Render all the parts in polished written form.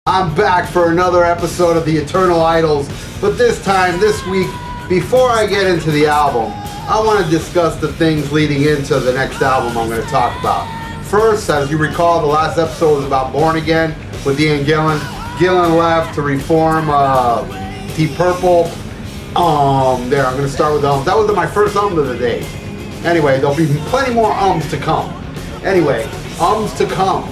I'm back for another episode of The Eternal Idols, but this week, before I get into the album, I want to discuss the things leading into the next album I'm going to talk about. First, as you recall, the last episode was about Born Again with Ian Gillan. Gillan left to reform Deep Purple. I'm going to start with that was my first of the day. Anyway, there'll be plenty more to come. Anyway, to come.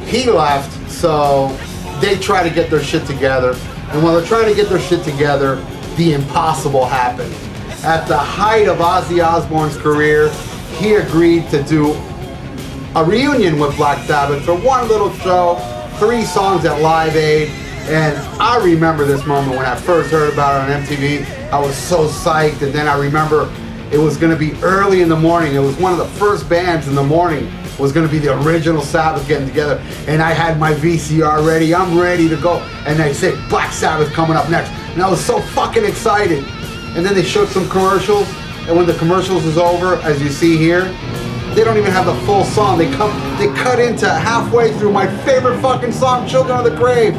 He left, so they try to get their shit together, and while they're trying to get their shit together, the impossible happened. At the height of Ozzy Osbourne's career, he agreed to do a reunion with Black Sabbath for one little show, 3 songs at Live Aid, and I remember this moment when I first heard about it on MTV. I was so psyched, and then I remember it was going to be early in the morning. It was one of the first bands in the morning. Was going to be the original Sabbath getting together, and I had my VCR ready. I'm ready to go, and they said Black Sabbath coming up next, and I was so fucking excited. And then they showed some commercials, and when the commercials is over, as you see here, they don't even have the full song. They cut into halfway through my favorite fucking song, Children of the Grave.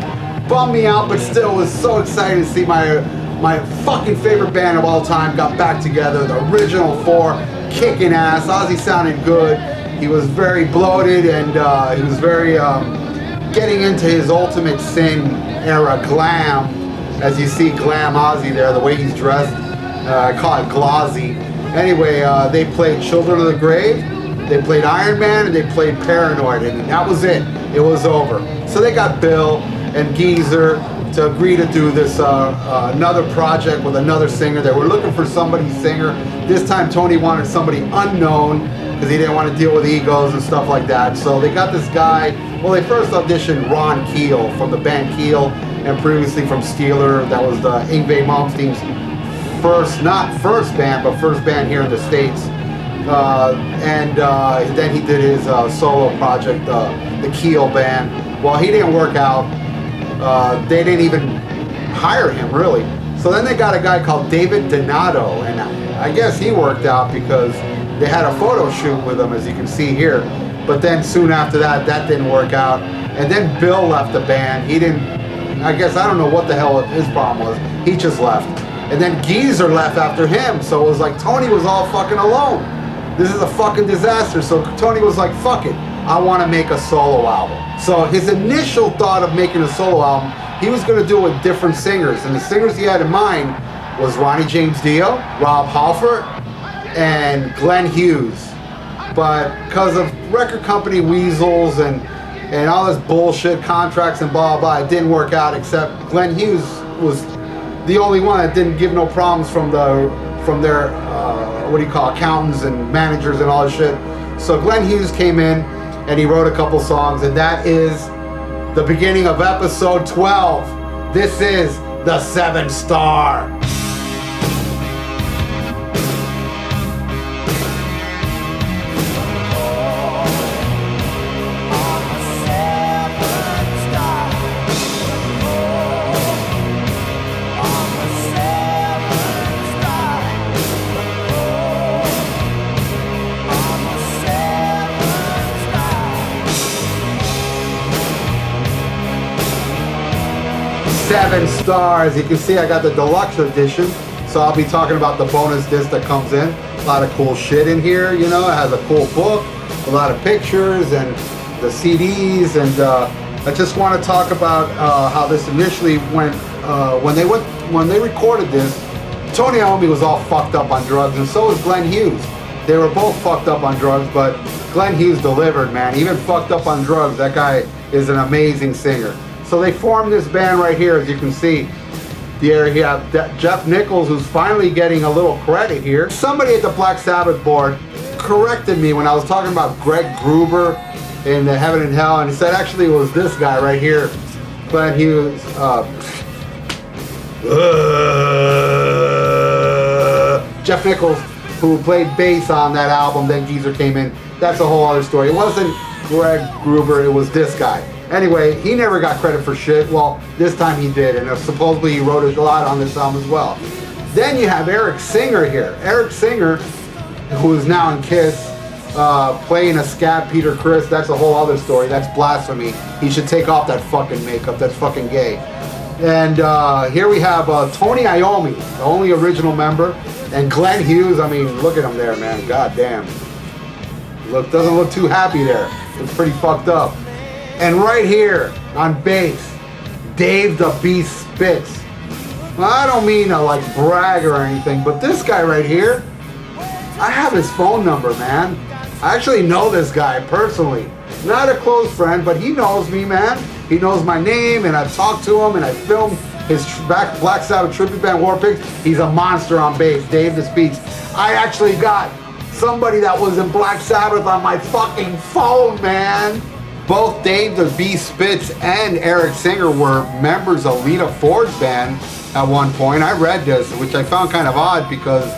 Bummed me out, but still was so excited to see my fucking favorite band of all time got back together. The original 4, kicking ass. Ozzy sounded good. He was very bloated, and he was very getting into his ultimate sin era glam. As you see glam Ozzy there, the way he's dressed, I call it glossy. Anyway, they played Children of the Grave, they played Iron Man, and they played Paranoid, and that was it. It was over. So they got Bill and Geezer to agree to do this another project with another singer. They were looking for somebody singer. This time Tony wanted somebody unknown, because he didn't want to deal with egos and stuff like that. So they got this guy. Well, they first auditioned Ron Keel from the band Keel, and previously from Steeler. That was the Yngwie Malmsteen's not first band, but first band here in the States. And then he did his solo project, the Keel band. Well, he didn't work out. They didn't even hire him, really. So then they got a guy called David Donato, and I guess he worked out because they had a photo shoot with him, as you can see here. But then soon after that, that didn't work out. And then Bill left the band. He didn't, I don't know what the hell his problem was. He just left. And then Geezer left after him. So it was like Tony was all fucking alone. This is a fucking disaster. So Tony was like, fuck it. I want to make a solo album. So his initial thought of making a solo album, he was going to do it with different singers. And the singers he had in mind was Ronnie James Dio, Rob Halford, and Glenn Hughes. But because of record company weasels and all this bullshit contracts and blah blah, it didn't work out, except Glenn Hughes was the only one that didn't give no problems from their accountants and managers and all this shit. So Glenn Hughes came in and he wrote a couple songs, and that is the beginning of episode 12. This is the 7 Star. Seven stars. You can see I got the deluxe edition, so I'll be talking about the bonus disc that comes in. A lot of cool shit in here, you know. It has a cool book, a lot of pictures, and the CDs. And I just want to talk about how this initially went. When they recorded this, Tony Iommi was all fucked up on drugs, and so was Glenn Hughes. They were both fucked up on drugs, but Glenn Hughes delivered, man. Even fucked up on drugs, that guy is an amazing singer. So they formed this band right here, as you can see. Here you have Geoff Nicholls, who's finally getting a little credit here. Somebody at the Black Sabbath board corrected me when I was talking about Greg Gruber in the Heaven and Hell, and he said actually it was this guy right here, Glenn Hughes. Geoff Nicholls, who played bass on that album. Then Geezer came in. That's a whole other story. It wasn't Greg Gruber, it was this guy. Anyway, he never got credit for shit. Well, this time he did, and supposedly he wrote a lot on this album as well. Then you have Eric Singer here. Eric Singer, who is now in Kiss, playing a scab Peter Criss, that's a whole other story. That's blasphemy. He should take off that fucking makeup. That's fucking gay. And here we have Tony Iommi, the only original member, and Glenn Hughes. I mean, look at him there, man. God damn. Doesn't look too happy there. It's pretty fucked up. And right here on bass, Dave the Beast Spitz. Well, I don't mean to like brag or anything, but this guy right here, I have his phone number, man. I actually know this guy personally. Not a close friend, but he knows me, man. He knows my name, and I've talked to him, and I filmed his Black Sabbath tribute band, War Pigs. He's a monster on bass, Dave the Speech. I actually got somebody that was in Black Sabbath on my fucking phone, man. Both Dave the Beast Spitz and Eric Singer were members of Lita Ford's band at one point. I read this, which I found kind of odd because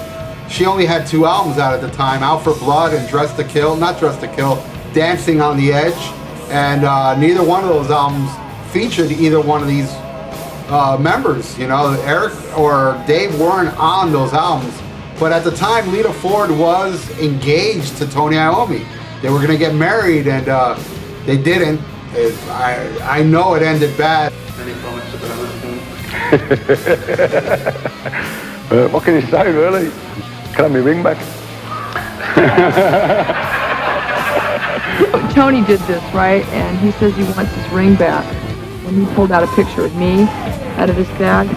she only had 2 albums out at the time, Out for Blood and Dressed to Kill, not Dressed to Kill, Dancing on the Edge. And neither one of those albums featured either one of these members. You know, Eric or Dave weren't on those albums. But at the time, Lita Ford was engaged to Tony Iommi. They were going to get married, and they didn't. I know it ended bad. Any comments about it? What can you say, really? Can I have my ring back? Tony did this, right? And he says he wants his ring back. And he pulled out a picture of me out of his bag.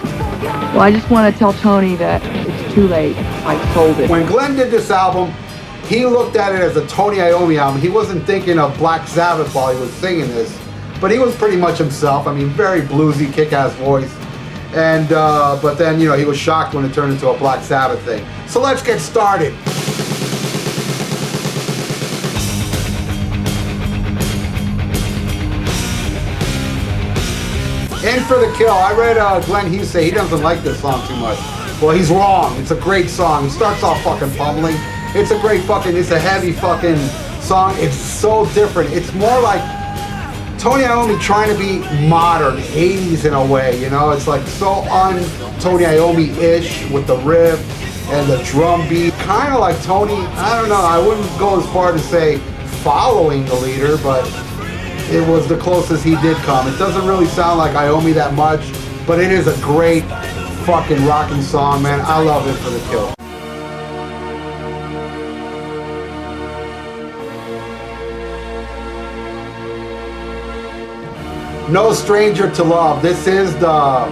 Well, I just want to tell Tony that it's too late. I sold it. When Glenn did this album, he looked at it as a Tony Iommi album. He wasn't thinking of Black Sabbath while he was singing this. But he was pretty much himself. I mean, very bluesy, kick-ass voice. And, but then, you know, he was shocked when it turned into a Black Sabbath thing. So let's get started. In for the Kill. I read Glenn Hughes say he doesn't like this song too much. Well, he's wrong. It's a great song. It starts off fucking pummeling. It's a great fucking, it's a heavy fucking song. It's so different. It's more like Tony Iommi trying to be modern, 80s in a way, you know? It's like so un-Tony Iommi-ish with the riff and the drum beat. Kind of like Tony, I don't know, I wouldn't go as far to say following the leader, but it was the closest he did come. It doesn't really sound like Iommi that much, but it is a great fucking rocking song, man. I love it for the Kill. No Stranger to Love. This is the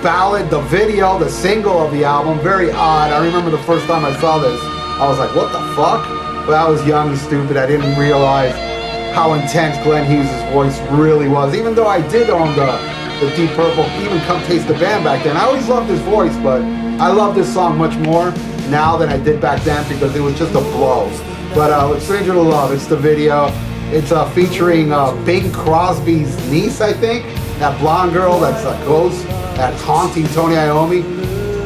ballad, the video, the single of the album. Very odd. I remember the first time I saw this, I was like, what the fuck? But I was young and stupid. I didn't realize how intense Glenn Hughes' voice really was. Even though I did own the Deep Purple, even Come Taste the Band back then. I always loved his voice, but I love this song much more now than I did back then because it was just a blow. But with Stranger to Love, it's the video. It's featuring Bing Crosby's niece, I think. That blonde girl that's a ghost that's haunting Tony Iommi.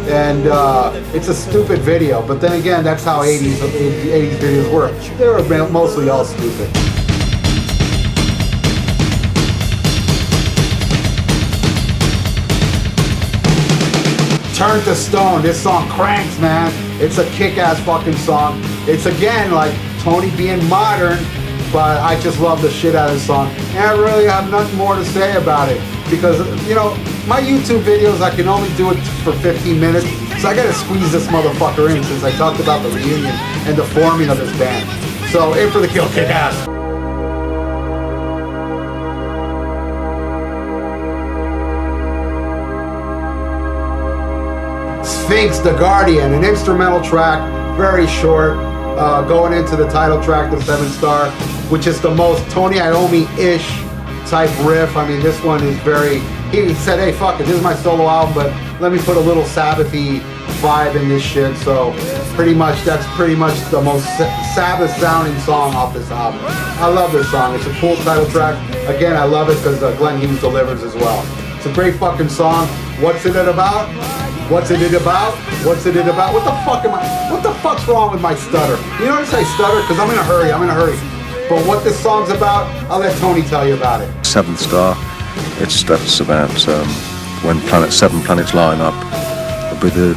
And it's a stupid video. But then again, that's how 80s videos were. They were mostly all stupid. Turn to Stone. This song cranks, man. It's a kick-ass fucking song. It's again like Tony being modern, but I just love the shit out of this song. And I really have nothing more to say about it because, you know, my YouTube videos, I can only do it for 15 minutes. So I gotta squeeze this motherfucker in since I talked about the reunion and the forming of this band. So, in for the Kill, kick ass. Sphinx, The Guardian, an instrumental track, very short, going into the title track, the 7-star, which is the most Tony Iommi-ish type riff. I mean, this one is very, he said, hey, fuck it, this is my solo album, but let me put a little Sabbath-y vibe in this shit. So pretty much, that's pretty much the most Sabbath-sounding song off this album. I love this song. It's a cool title track. Again, I love it because Glenn Hughes delivers as well. It's a great fucking song. What's it about? What's it about? What's it about? What the fuck am I? What the fuck's wrong with my stutter? You notice I stutter? Because I'm in a hurry. But what this song's about, I'll let Tony tell you about it. 7th Star. That's about when 7 planets line up, it'll be the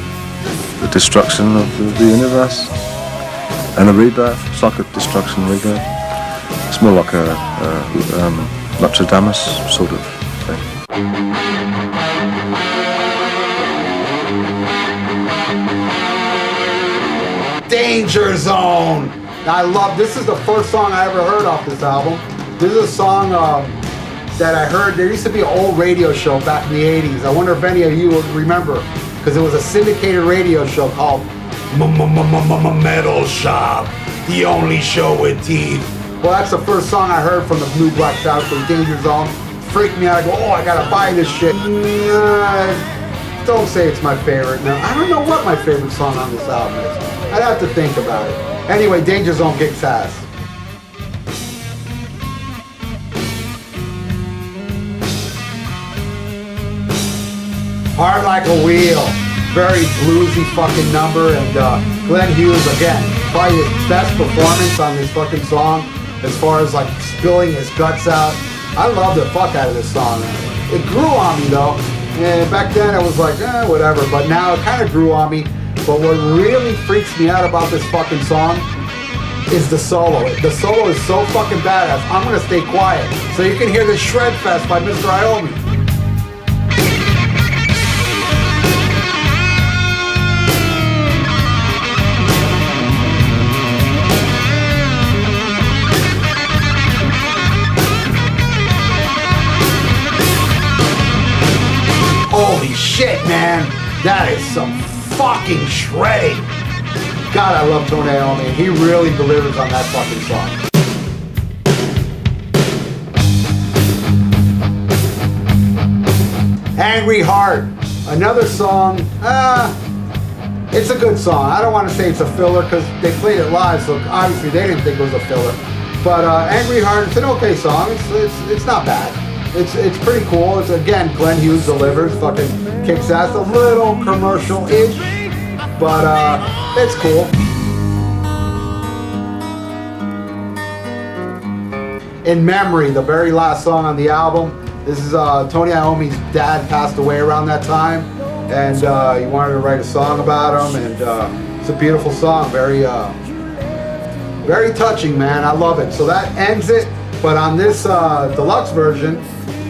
destruction of the universe. And the reverb, it's like a Destruction reverb. It's more like a Nostradamus sort of thing. Danger Zone. Now, I love, this is the first song I ever heard off this album. This is a song that I heard. There used to be an old radio show back in the 80s. I wonder if any of you would remember, because it was a syndicated radio show called Metal Shop, the only show with teeth. Well, that's the first song I heard from the new Black Sabbath, from Danger Zone. Freaked me out. I go, oh, I gotta buy this shit. Don't say it's my favorite. No, I don't know what my favorite song on this album is. I'd have to think about it. Anyway, Danger Zone kicks ass. Hard Like a Wheel. Very bluesy fucking number, and Glenn Hughes, again, probably his best performance on this fucking song, as far as like spilling his guts out. I love the fuck out of this song. It grew on me though, and back then I was like, whatever, but now it kind of grew on me. But what really freaks me out about this fucking song is the solo. The solo is so fucking badass. I'm gonna stay quiet so you can hear the Shred Fest by Mr. Iommi. Holy shit, man. That is some fucking shredding. God, I love Tony Iommi. He really delivers on that fucking song. Angry Heart. Another song. It's a good song. I don't want to say it's a filler because they played it live, so obviously they didn't think it was a filler. But Angry Heart, it's an okay song. It's not bad. It's pretty cool. It's, again, Glenn Hughes delivers, fucking kicks ass, a little commercial-ish, but it's cool. In Memory, the very last song on the album. This is Tony Iommi's dad passed away around that time, and he wanted to write a song about him, and it's a beautiful song, very touching, man. I love it. So that ends it, but on this deluxe version,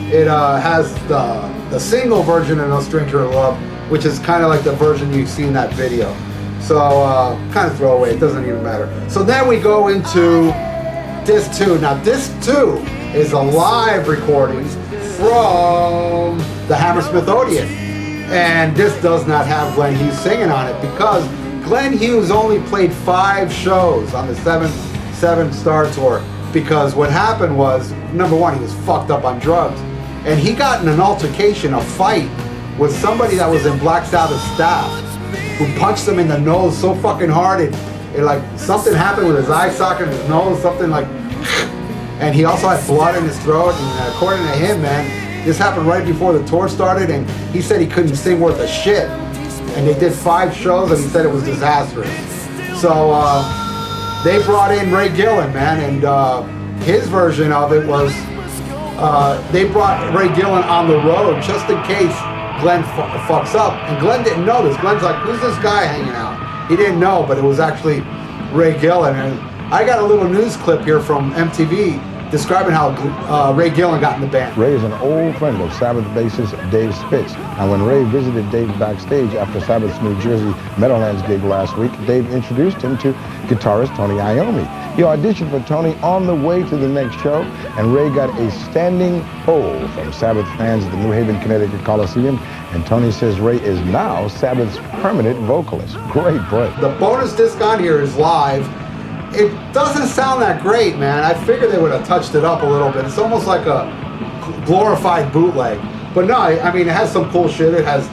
it has the single version of No Stranger to Love, which is kind of like the version you see in that video. So kind of throw away, it doesn't even matter. So then we go into Disc 2. Now Disc 2 is a live recording from the Hammersmith Odeon. And this does not have Glenn Hughes singing on it because Glenn Hughes only played 5 shows on the Seven Star Tour, because what happened was, number one, he was fucked up on drugs. And he got in an altercation, a fight, with somebody that was in Black Sabbath staff, who punched him in the nose so fucking hard, it like something happened with his eye socket and his nose, something like, and he also had blood in his throat. And according to him, man, this happened right before the tour started, and he said he couldn't sing worth a shit. And they did 5 shows, and he said it was disastrous. So they brought in Ray Gillen, man, and his version of it was, they brought Ray Gillen on the road just in case Glenn fucks up. And Glenn didn't know this. Glenn's like, who's this guy hanging out? He didn't know, but it was actually Ray Gillen. And I got a little news clip here from MTV describing how Ray Gillen got in the band. Ray is an old friend of Sabbath bassist Dave Spitz. And when Ray visited Dave backstage after Sabbath's New Jersey Meadowlands gig last week, Dave introduced him to guitarist Tony Iommi. He auditioned for Tony on the way to the next show, and Ray got a standing O from Sabbath fans at the New Haven, Connecticut Coliseum. And Tony says Ray is now Sabbath's permanent vocalist. Great break. The bonus disc on here is live. It doesn't sound that great, man. I figured they would have touched it up a little bit. It's almost like a glorified bootleg. But no, I mean, it has some cool shit. It has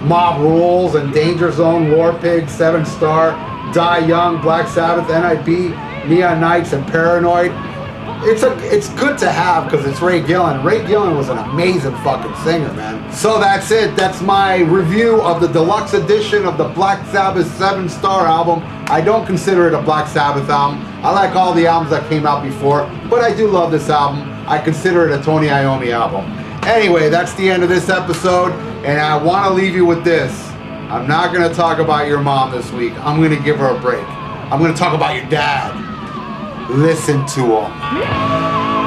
Mob Rules and Danger Zone, War Pigs, 7 Star, Die Young, Black Sabbath, NIB, Neon Nights, and Paranoid. It's good to have because it's Ray Gillen. Ray Gillen was an amazing fucking singer, man. So that's it. That's my review of the deluxe edition of the Black Sabbath 7 Star album. I don't consider it a Black Sabbath album. I like all the albums that came out before, but I do love this album. I consider it a Tony Iommi album. Anyway, that's the end of this episode, and I want to leave you with this. I'm not going to talk about your mom this week. I'm going to give her a break. I'm going to talk about your dad. Listen to him.